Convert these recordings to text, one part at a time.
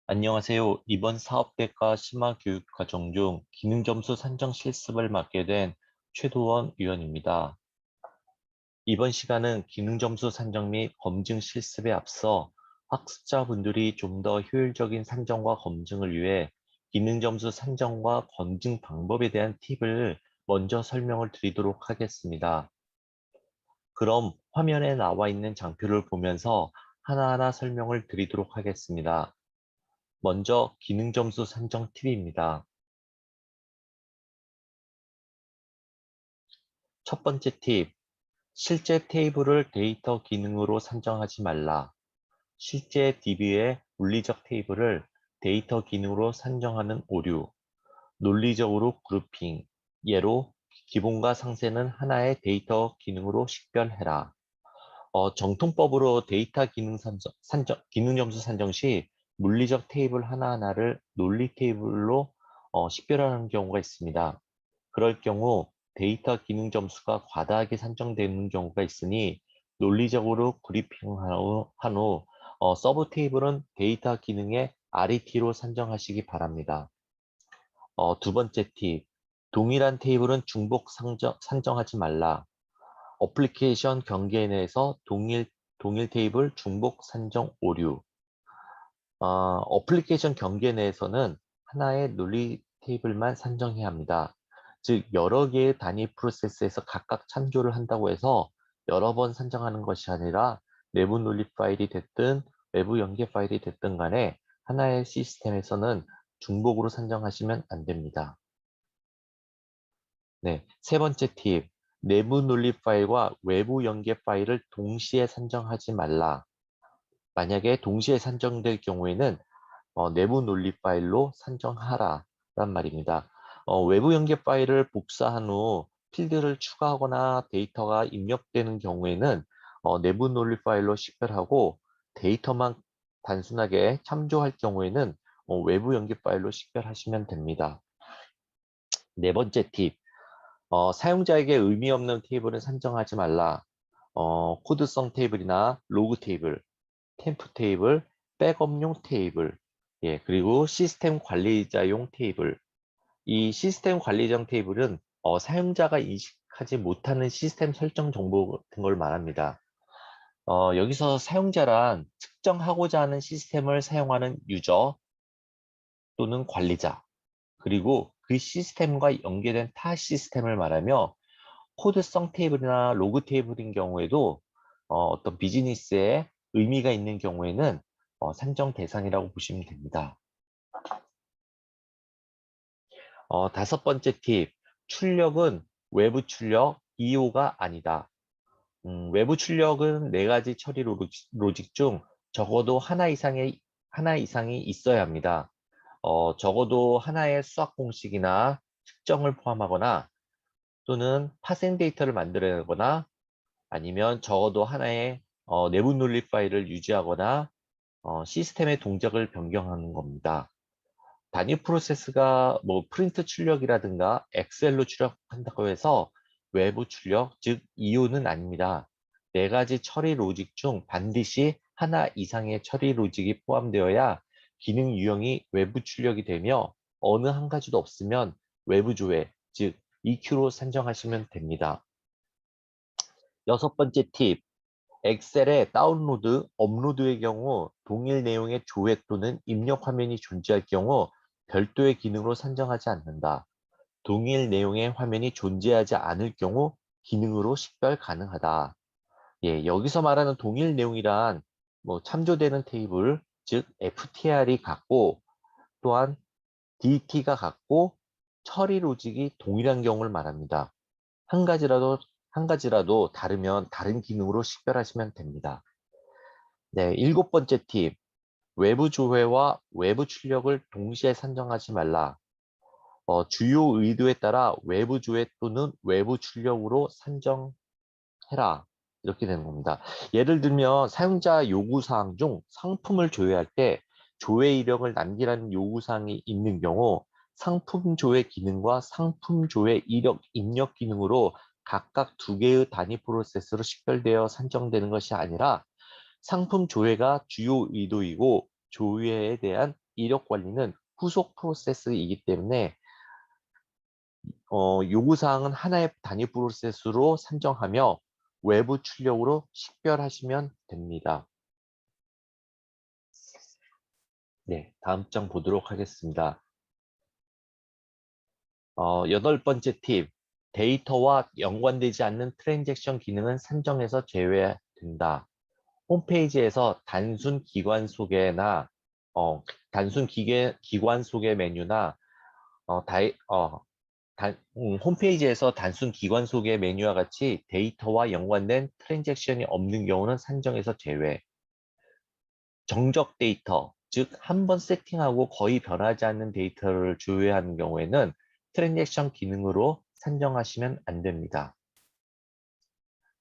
안녕하세요. 이번 사업대과 심화교육과정 중 기능점수 산정 실습을 맡게 된 최도원 위원입니다. 이번 시간은 기능점수 산정 및 검증 실습에 앞서 학습자분들이 좀 더 효율적인 산정과 검증을 위해 기능점수 산정과 검증 방법에 대한 팁을 먼저 설명을 드리도록 하겠습니다. 그럼 화면에 나와 있는 장표를 보면서 하나하나 설명을 드리도록 하겠습니다. 먼저 기능점수 산정 팁입니다. 첫 번째 팁, 실제 테이블을 데이터 기능으로 산정하지 말라. 실제 DB의 물리적 테이블을 데이터 기능으로 산정하는 오류, 논리적으로 그룹핑, 예로 기본과 상세는 하나의 데이터 기능으로 식별해라. 정통법으로 데이터 기능 기능 점수 산정 시 물리적 테이블 하나하나를 논리 테이블로 식별하는 경우가 있습니다. 그럴 경우 데이터 기능 점수가 과다하게 산정되는 경우가 있으니 논리적으로 그리핑한 후 서브 테이블은 데이터 기능의 RET로 산정하시기 바랍니다. 두 번째 팁, 동일한 테이블은 중복 산정하지 말라. 어플리케이션 경계 내에서 동일 테이블 중복 산정 오류. 어플리케이션 경계 내에서는 하나의 논리 테이블만 산정해야 합니다. 즉 여러 개의 단위 프로세스에서 각각 참조를 한다고 해서 여러 번 산정하는 것이 아니라 내부 논리 파일이 됐든 외부 연계 파일이 됐든 간에 하나의 시스템에서는 중복으로 산정하시면 안 됩니다. 네, 세 번째 팁. 내부 논리 파일과 외부 연계 파일을 동시에 산정하지 말라. 만약에 동시에 산정될 경우에는 내부 논리 파일로 산정하라 란 말입니다. 외부 연계 파일을 복사한 후 필드를 추가하거나 데이터가 입력되는 경우에는 내부 논리 파일로 식별하고 데이터만 단순하게 참조할 경우에는 외부 연계 파일로 식별하시면 됩니다. 네 번째 팁, 사용자에게 의미 없는 테이블은 산정하지 말라. 코드성 테이블이나 로그 테이블, 템프 테이블, 백업용 테이블, 예, 그리고 시스템 관리자용 테이블. 이 시스템 관리자용 테이블은 사용자가 인식하지 못하는 시스템 설정 정보 같은 걸 말합니다. 여기서 사용자란 측정하고자 하는 시스템을 사용하는 유저 또는 관리자, 그리고 그 시스템과 연계된 타 시스템을 말하며 코드성 테이블이나 로그 테이블인 경우에도 어떤 비즈니스에 의미가 있는 경우에는 산정 대상이라고 보시면 됩니다. 다섯 번째 팁, 출력은 외부 출력, EO가 아니다. 외부 출력은 네 가지 처리 로직 중 적어도 하나 이상이 있어야 합니다. 적어도 하나의 수학 공식이나 측정을 포함하거나 또는 파생 데이터를 만들어내거나 아니면 적어도 하나의 내부 논리 파일을 유지하거나 시스템의 동작을 변경하는 겁니다. 단위 프로세스가 뭐 프린트 출력이라든가 엑셀로 출력한다고 해서 외부 출력, 즉 EO는 아닙니다. 네 가지 처리 로직 중 반드시 하나 이상의 처리 로직이 포함되어야 기능 유형이 외부 출력이 되며 어느 한 가지도 없으면 외부 조회, 즉 EQ로 산정하시면 됩니다. 여섯 번째 팁, 엑셀의 다운로드, 업로드의 경우 동일 내용의 조회 또는 입력 화면이 존재할 경우 별도의 기능으로 산정하지 않는다. 동일 내용의 화면이 존재하지 않을 경우 기능으로 식별 가능하다. 예, 여기서 말하는 동일 내용이란 뭐 참조되는 테이블, 즉 FTR이 같고 또한 DT가 같고 처리 로직이 동일한 경우를 말합니다. 한 가지라도 한 가지라도 다르면 다른 기능으로 식별하시면 됩니다. 네, 일곱 번째 팁. 외부 조회와 외부 출력을 동시에 산정하지 말라. 주요 의도에 따라 외부 조회 또는 외부 출력으로 산정해라. 이렇게 되는 겁니다. 예를 들면 사용자 요구사항 중 상품을 조회할 때 조회 이력을 남기라는 요구사항이 있는 경우 상품 조회 기능과 상품 조회 이력 입력 기능으로 각각 두 개의 단위 프로세스로 식별되어 산정되는 것이 아니라 상품 조회가 주요 의도이고 조회에 대한 이력 관리는 후속 프로세스이기 때문에 요구사항은 하나의 단위 프로세스로 산정하며 외부 출력으로 식별하시면 됩니다. 네, 다음 장 보도록 하겠습니다. 8번째 팁, 데이터와 연관되지 않는 트랜잭션 기능은 산정에서 제외된다. 홈페이지에서 단순 기관 소개 메뉴나 어, 다이, 어, 홈페이지에서 단순 기관 소개 메뉴와 같이 데이터와 연관된 트랜잭션이 없는 경우는 산정에서 제외. 정적 데이터, 즉 한 번 세팅하고 거의 변하지 않는 데이터를 조회하는 경우에는 트랜잭션 기능으로 산정하시면 안 됩니다.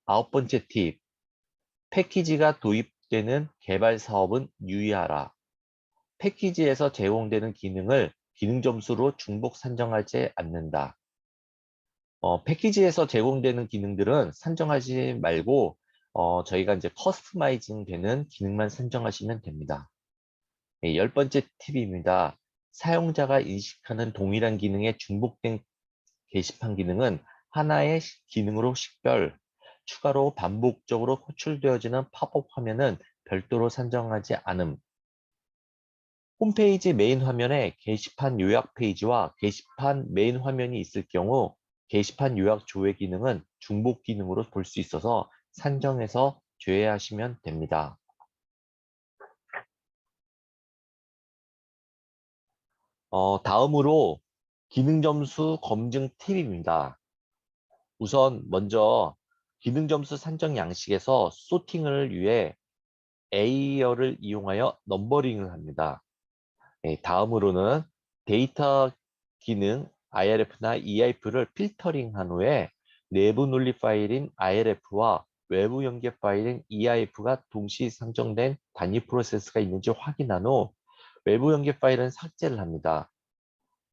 9번째 팁, 패키지가 도입되는 개발 사업은 유의하라. 패키지에서 제공되는 기능을 기능 점수로 중복 산정하지 않는다. 패키지에서 제공되는 기능들은 산정하지 말고 저희가 이제 커스터마이징 되는 기능만 산정하시면 됩니다. 네, 10번째 팁입니다. 사용자가 인식하는 동일한 기능에 중복된 게시판 기능은 하나의 기능으로 식별, 추가로 반복적으로 호출되어지는 팝업 화면은 별도로 산정하지 않음. 홈페이지 메인 화면에 게시판 요약 페이지와 게시판 메인 화면이 있을 경우 게시판 요약 조회 기능은 중복 기능으로 볼 수 있어서 산정해서 제외하시면 됩니다. 다음으로 기능 점수 검증 팁입니다. 우선 먼저 기능 점수 산정 양식에서 소팅을 위해 A열을 이용하여 넘버링을 합니다. 네, 다음으로는 데이터 기능 IRF나 EIF를 필터링한 후에 내부 논리 파일인 IRF와 외부 연계 파일인 EIF가 동시 상정된 단위 프로세스가 있는지 확인한 후 외부 연계 파일은 삭제를 합니다.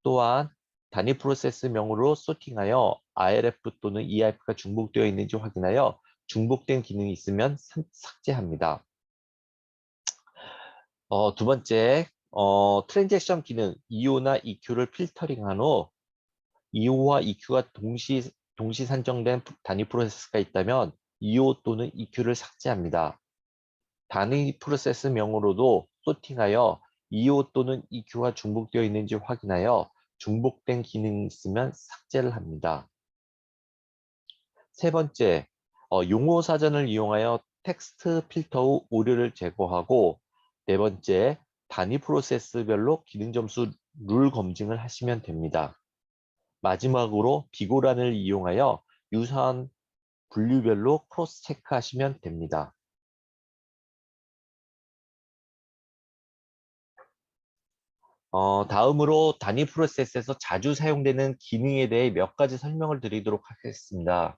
또한 단위 프로세스명으로 소팅하여 IRF 또는 EIF가 중복되어 있는지 확인하여 중복된 기능이 있으면 삭제합니다. 두 번째, 트랜잭션 기능 EO나 EQ를 필터링한 후 EO와 EQ가 동시 산정된 단위 프로세스가 있다면 EO 또는 EQ를 삭제합니다. 단위 프로세스명으로도 소팅하여 EO 또는 EQ가 중복되어 있는지 확인하여 중복된 기능이 있으면 삭제를 합니다. 세 번째, 용어 사전을 이용하여 텍스트 필터 후 오류를 제거하고 네 번째, 단위 프로세스별로 기능 점수 룰 검증을 하시면 됩니다. 마지막으로 비고란을 이용하여 유사한 분류별로 크로스 체크하시면 됩니다. 다음으로 단위 프로세스에서 자주 사용되는 기능에 대해 몇 가지 설명을 드리도록 하겠습니다.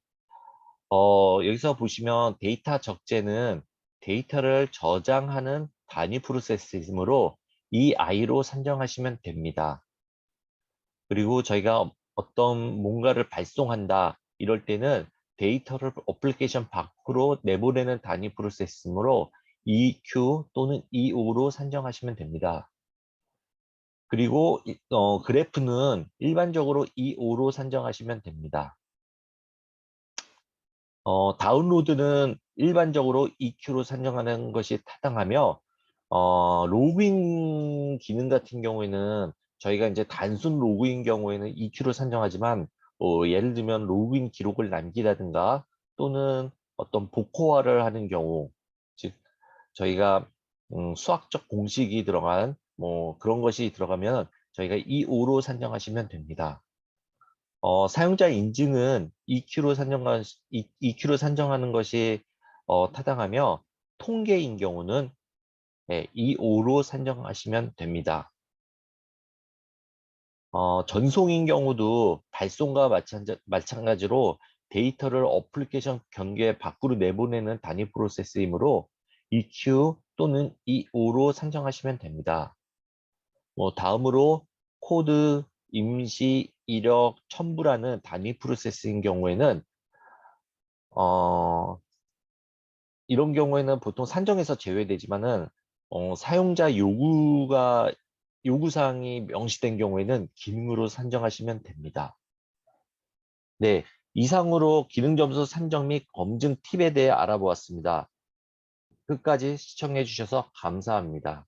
여기서 보시면 데이터 적재는 데이터를 저장하는 단위 프로세스이므로 이 I로 산정하시면 됩니다. 그리고 저희가 어떤 뭔가를 발송한다 이럴 때는 데이터를 어플리케이션 밖으로 내보내는 단위 프로세스이므로 EQ 또는 EO로 산정하시면 됩니다. 그리고 그래프는 일반적으로 EO로 산정하시면 됩니다. 다운로드는 일반적으로 EQ로 산정하는 것이 타당하며 로그인 기능 같은 경우에는 저희가 이제 단순 로그인 경우에는 EQ로 산정하지만 예를 들면 로그인 기록을 남기다든가 또는 어떤 복호화를 하는 경우 즉 저희가 수학적 공식이 들어간 뭐 그런 것이 들어가면 저희가 EO로 산정하시면 됩니다. 사용자 인증은 EQ로 산정하는 것이 타당하며 통계인 경우는 EO로 산정하시면 됩니다. 전송인 경우도 발송과 마찬가지로 데이터를 어플리케이션 경계 밖으로 내보내는 단위 프로세스이므로 EQ 또는 EO로 산정하시면 됩니다. 다음으로 코드, 임시, 이력, 첨부라는 단위 프로세스인 경우에는 이런 경우에는 보통 산정에서 제외되지만은 사용자 요구가 요구사항이 명시된 경우에는 기능으로 산정하시면 됩니다. 네, 이상으로 기능 점수 산정 및 검증 팁에 대해 알아보았습니다. 끝까지 시청해 주셔서 감사합니다.